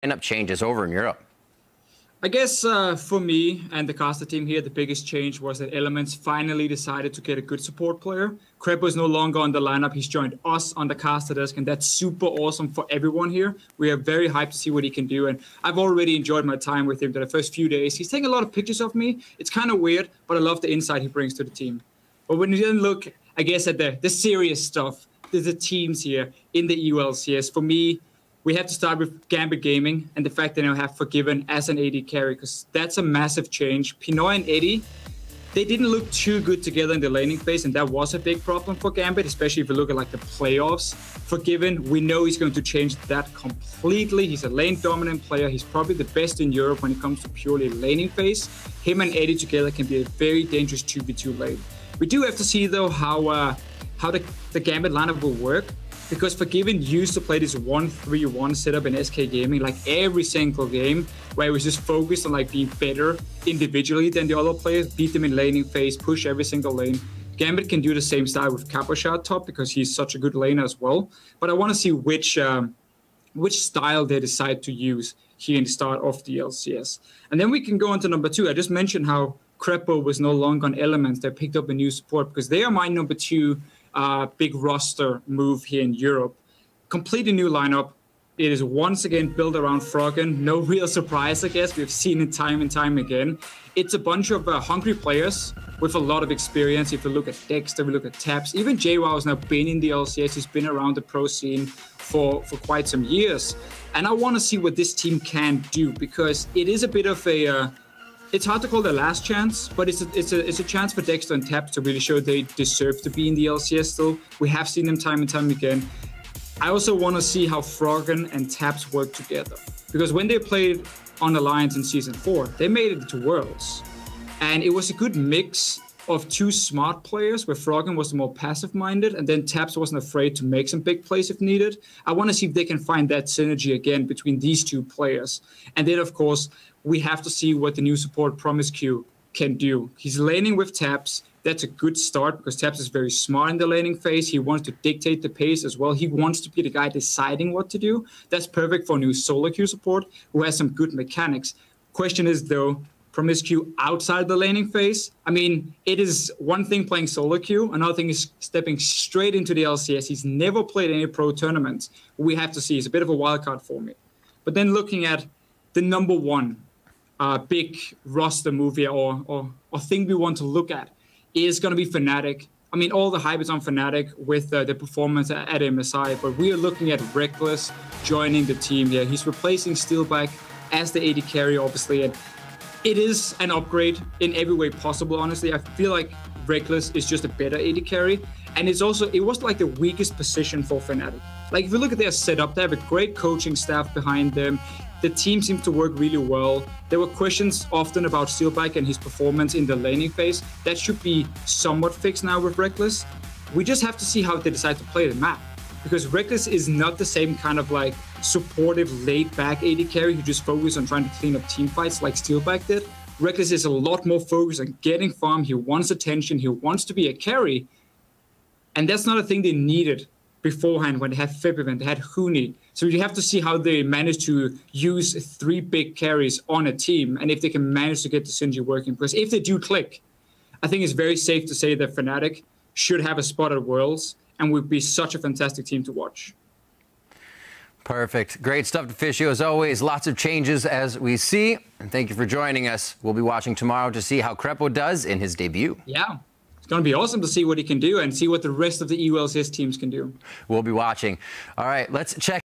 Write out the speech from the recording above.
lineup changes over in Europe? I guess for me and the caster team here, the biggest change was that Elements finally decided to get a good support player. Krepo is no longer on the lineup. He's joined us on the caster desk, and that's super awesome for everyone here. We are very hyped to see what he can do, and I've already enjoyed my time with him for the first few days. He's taking a lot of pictures of me. It's kind of weird, but I love the insight he brings to the team. But when you then look, I guess, at the serious stuff, the teams here in the EULCS, for me, we have to start with Gambit Gaming and the fact that they now have Forgiven as an AD carry, because that's a massive change. Pinoy and Eddie, they didn't look too good together in the laning phase, and that was a big problem for Gambit, especially if you look at like the playoffs. Forgiven, we know he's going to change that completely. He's a lane dominant player. He's probably the best in Europe when it comes to purely laning phase. Him and Eddie together can be a very dangerous 2v2 lane. We do have to see though how the Gambit lineup will work, because Forgiven used to play this 1-3-1 setup in SK Gaming like every single game, where he was just focused on like being better individually than the other players, beat them in laning phase, push every single lane. Gambit can do the same style with EpicSkillshot top because he's such a good laner as well. But I want to see which style they decide to use here in the start of the LCS. And then we can go on to number 2. I just mentioned how Krepo was no longer on Elements. They picked up a new support because they are my number 2 big roster move here in Europe. Completely new lineup. It is once again built around Froggen. No real surprise, I guess. We've seen it time and time again. It's a bunch of hungry players with a lot of experience. If you look at Dexter, we look at Taps. Even JWoww has now been in the LCS. He's been around the pro scene for quite some years. And I want to see what this team can do, because it is a bit of a... it's hard to call the last chance, but it's a chance for Dexter and Taps to really show they deserve to be in the LCS still. We have seen them time and time again. I also want to see how Froggen and Taps work together, because when they played on Alliance in Season 4, they made it to Worlds. And it was a good mix of 2 smart players, where Froggen was the more passive-minded, and then Taps wasn't afraid to make some big plays if needed. I want to see if they can find that synergy again between these 2 players. And then, of course, we have to see what the new support Promisq can do. He's laning with Taps. That's a good start, because Taps is very smart in the laning phase. He wants to dictate the pace as well. He wants to be the guy deciding what to do. That's perfect for a new solo queue support who has some good mechanics. Question is, though, Promisq outside the laning phase. I mean, it is one thing playing solo queue. Another thing is stepping straight into the LCS. He's never played any pro tournaments. We have to see. It's a bit of a wild card for me. But then looking at the number 1 big roster move here, or thing we want to look at, is going to be Fnatic. I mean, all the hype is on Fnatic with the performance at MSI, but we are looking at Rekkles joining the team here. He's replacing Steelback as the AD carry, obviously, and it is an upgrade in every way possible, honestly. I feel like Rekkles is just a better AD carry, and it was like the weakest position for Fnatic. Like, if you look at their setup, they have a great coaching staff behind them. The team seems to work really well. There were questions often about Steelback and his performance in the laning phase. That should be somewhat fixed now with Rekkles. We just have to see how they decide to play the map, because Rekkles is not the same kind of like supportive, laid-back AD carry who just focused on trying to clean up team fights like Steelback did. Rekkles is a lot more focused on getting farm. He wants attention. He wants to be a carry. And that's not a thing they needed beforehand when they had Febiven, they had Huni. So you have to see how they manage to use 3 big carries on a team, and if they can manage to get the synergy working. Because if they do click, I think it's very safe to say that Fnatic should have a spot at Worlds and would be such a fantastic team to watch. Perfect. Great stuff, Deficio. As always, lots of changes as we see. And thank you for joining us. We'll be watching tomorrow to see how Krepo does in his debut. Yeah. It's going to be awesome to see what he can do and see what the rest of the EULCS teams can do. We'll be watching. All right, let's check